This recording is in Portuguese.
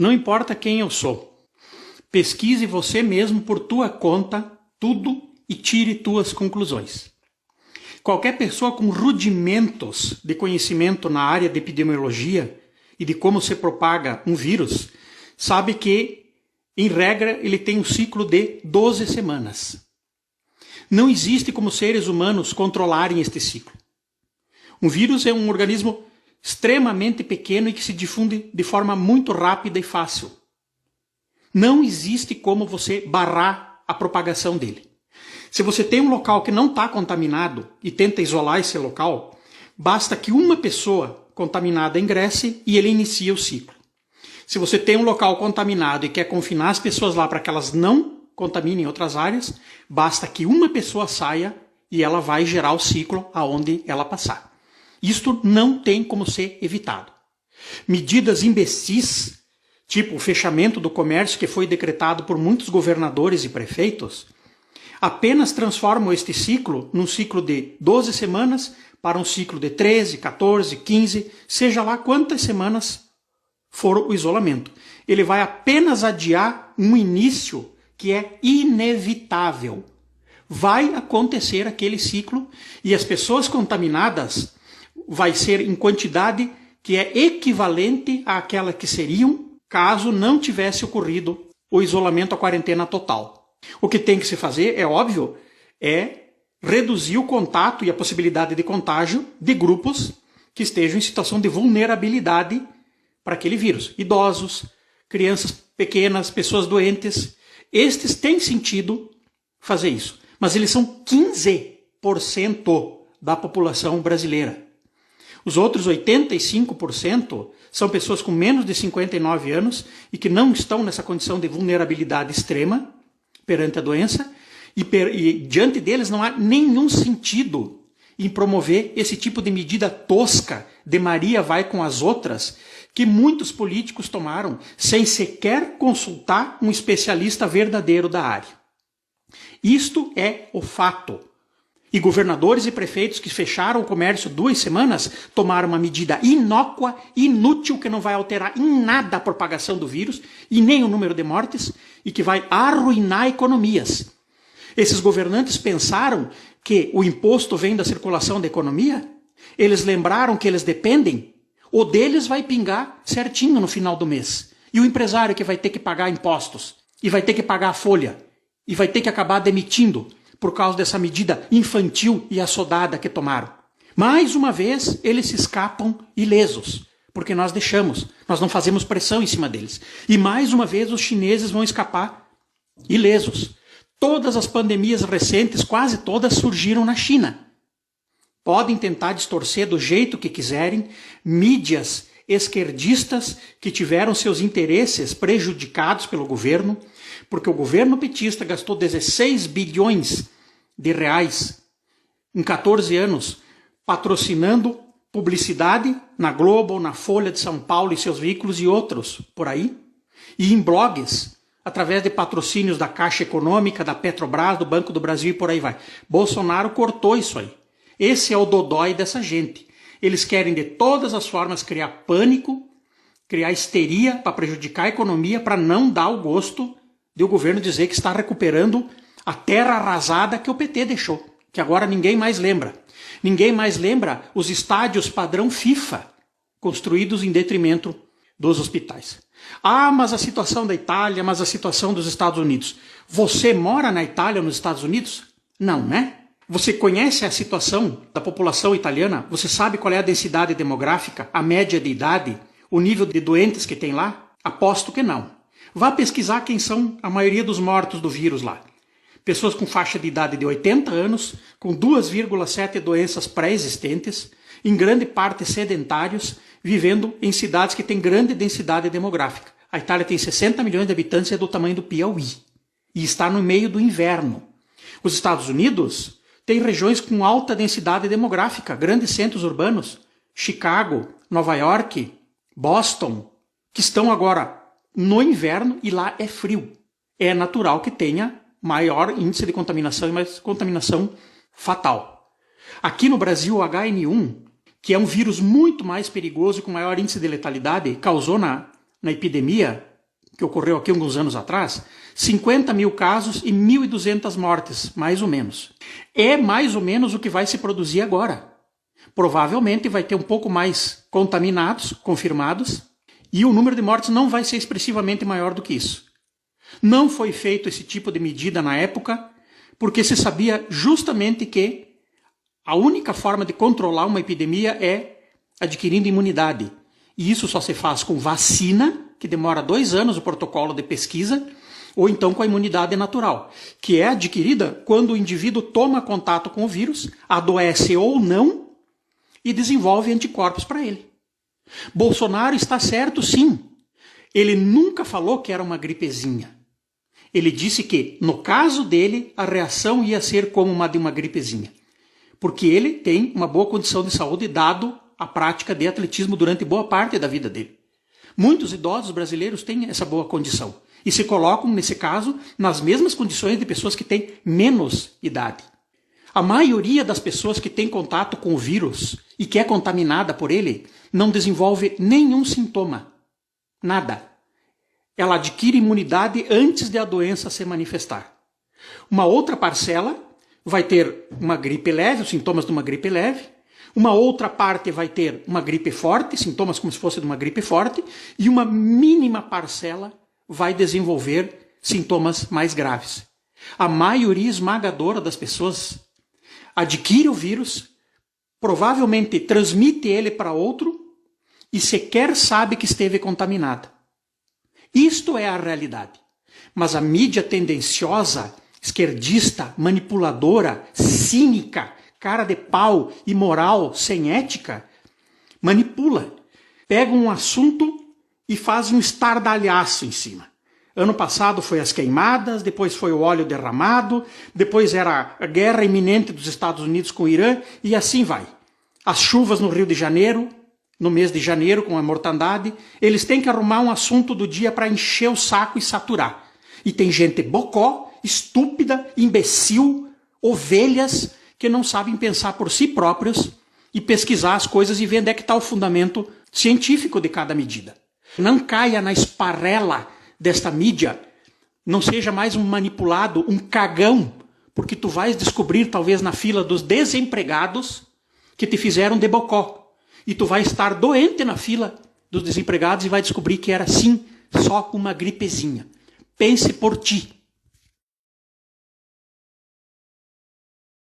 Não importa quem eu sou. Pesquise você mesmo por tua conta tudo e tire tuas conclusões. Qualquer pessoa com rudimentos de conhecimento na área de epidemiologia e de como se propaga um vírus, sabe que, em regra, ele tem um ciclo de 12 semanas. Não existe como seres humanos controlarem este ciclo. Um vírus é um organismo extremamente pequeno e que se difunde de forma muito rápida e fácil. Não existe como você barrar a propagação dele. Se você tem um local que não está contaminado e tenta isolar esse local, basta que uma pessoa contaminada ingresse e ele inicia o ciclo. Se você tem um local contaminado e quer confinar as pessoas lá para que elas não contaminem outras áreas, basta que uma pessoa saia e ela vai gerar o ciclo aonde ela passar. Isto não tem como ser evitado. Medidas imbecis, tipo o fechamento do comércio que foi decretado por muitos governadores e prefeitos, apenas transformam este ciclo num ciclo de 12 semanas para um ciclo de 13, 14, 15, seja lá quantas semanas for o isolamento. Ele vai apenas adiar um início que é inevitável. Vai acontecer aquele ciclo e as pessoas contaminadas vai ser em quantidade que é equivalente àquela que seriam caso não tivesse ocorrido o isolamento, a quarentena total. O que tem que se fazer, é óbvio, é reduzir o contato e a possibilidade de contágio de grupos que estejam em situação de vulnerabilidade para aquele vírus. Idosos, crianças pequenas, pessoas doentes. Estes têm sentido fazer isso. Mas eles são 15% da população brasileira. Os outros 85% são pessoas com menos de 59 anos e que não estão nessa condição de vulnerabilidade extrema perante a doença e diante deles não há nenhum sentido em promover esse tipo de medida tosca de Maria vai com as outras que muitos políticos tomaram sem sequer consultar um especialista verdadeiro da área. Isto é o fato. E governadores e prefeitos que fecharam o comércio 2 semanas tomaram uma medida inócua, inútil, que não vai alterar em nada a propagação do vírus e nem o número de mortes e que vai arruinar economias. Esses governantes pensaram que o imposto vem da circulação da economia? Eles lembraram que eles dependem? O deles vai pingar certinho no final do mês. E o empresário que vai ter que pagar impostos, e vai ter que pagar a folha, e vai ter que acabar demitindo por causa dessa medida infantil e assodada que tomaram. Mais uma vez, eles se escapam ilesos, porque nós não fazemos pressão em cima deles. E mais uma vez, os chineses vão escapar ilesos. Todas as pandemias recentes, quase todas, surgiram na China. Podem tentar distorcer do jeito que quiserem, mídias esquerdistas que tiveram seus interesses prejudicados pelo governo, porque o governo petista gastou 16 bilhões de reais em 14 anos patrocinando publicidade na Globo, na Folha de São Paulo e seus veículos e outros por aí, e em blogs, através de patrocínios da Caixa Econômica, da Petrobras, do Banco do Brasil e por aí vai. Bolsonaro cortou isso aí. Esse é o dodói dessa gente. Eles querem de todas as formas criar pânico, criar histeria para prejudicar a economia, para não dar o gosto de o governo dizer que está recuperando a terra arrasada que o PT deixou, que agora ninguém mais lembra. Ninguém mais lembra os estádios padrão FIFA, construídos em detrimento dos hospitais. Ah, mas a situação da Itália, mas a situação dos Estados Unidos. Você mora na Itália ou nos Estados Unidos? Não, né? Você conhece a situação da população italiana? Você sabe qual é a densidade demográfica, a média de idade, o nível de doentes que tem lá? Aposto que não. Vá pesquisar quem são a maioria dos mortos do vírus lá. Pessoas com faixa de idade de 80 anos, com 2,7 doenças pré-existentes, em grande parte sedentários, vivendo em cidades que têm grande densidade demográfica. A Itália tem 60 milhões de habitantes e é do tamanho do Piauí. E está no meio do inverno. Os Estados Unidos têm regiões com alta densidade demográfica, grandes centros urbanos, Chicago, Nova York, Boston, que estão agora no inverno e lá é frio. É natural que tenha maior índice de contaminação e mais contaminação fatal. Aqui no Brasil, o HN1, que é um vírus muito mais perigoso e com maior índice de letalidade, causou na epidemia que ocorreu aqui alguns anos atrás, 50 mil casos e 1.200 mortes, mais ou menos. É mais ou menos o que vai se produzir agora. Provavelmente vai ter um pouco mais contaminados, confirmados, e o número de mortes não vai ser expressivamente maior do que isso. Não foi feito esse tipo de medida na época, porque se sabia justamente que a única forma de controlar uma epidemia é adquirindo imunidade. E isso só se faz com vacina, que demora 2 anos o protocolo de pesquisa, ou então com a imunidade natural, que é adquirida quando o indivíduo toma contato com o vírus, adoece ou não, e desenvolve anticorpos para ele. Bolsonaro está certo, sim. Ele nunca falou que era uma gripezinha. Ele disse que, no caso dele, a reação ia ser como uma de uma gripezinha. Porque ele tem uma boa condição de saúde, dado a prática de atletismo durante boa parte da vida dele. Muitos idosos brasileiros têm essa boa condição e se colocam, nesse caso, nas mesmas condições de pessoas que têm menos idade. A maioria das pessoas que tem contato com o vírus e que é contaminada por ele não desenvolve nenhum sintoma. Nada. Ela adquire imunidade antes de a doença se manifestar. Uma outra parcela vai ter uma gripe leve, os sintomas de uma gripe leve. Uma outra parte vai ter uma gripe forte, sintomas como se fosse de uma gripe forte. E uma mínima parcela vai desenvolver sintomas mais graves. A maioria esmagadora das pessoas adquire o vírus, provavelmente transmite ele para outro e sequer sabe que esteve contaminada. Isto é a realidade. Mas a mídia tendenciosa, esquerdista, manipuladora, cínica, cara de pau, imoral, sem ética, manipula. Pega um assunto e faz um estardalhaço em cima. Ano passado foi as queimadas, depois foi o óleo derramado, depois era a guerra iminente dos Estados Unidos com o Irã, e assim vai. As chuvas no Rio de Janeiro, no mês de janeiro, com a mortandade, eles têm que arrumar um assunto do dia para encher o saco e saturar. E tem gente bocó, estúpida, imbecil, ovelhas, que não sabem pensar por si próprios e pesquisar as coisas e ver onde é que está o fundamento científico de cada medida. Não caia na esparrela desta mídia, não seja mais um manipulado, um cagão, porque tu vais descobrir, talvez na fila dos desempregados, que te fizeram de bocó. E tu vai estar doente na fila dos desempregados e vai descobrir que era, sim, só uma gripezinha. Pense por ti.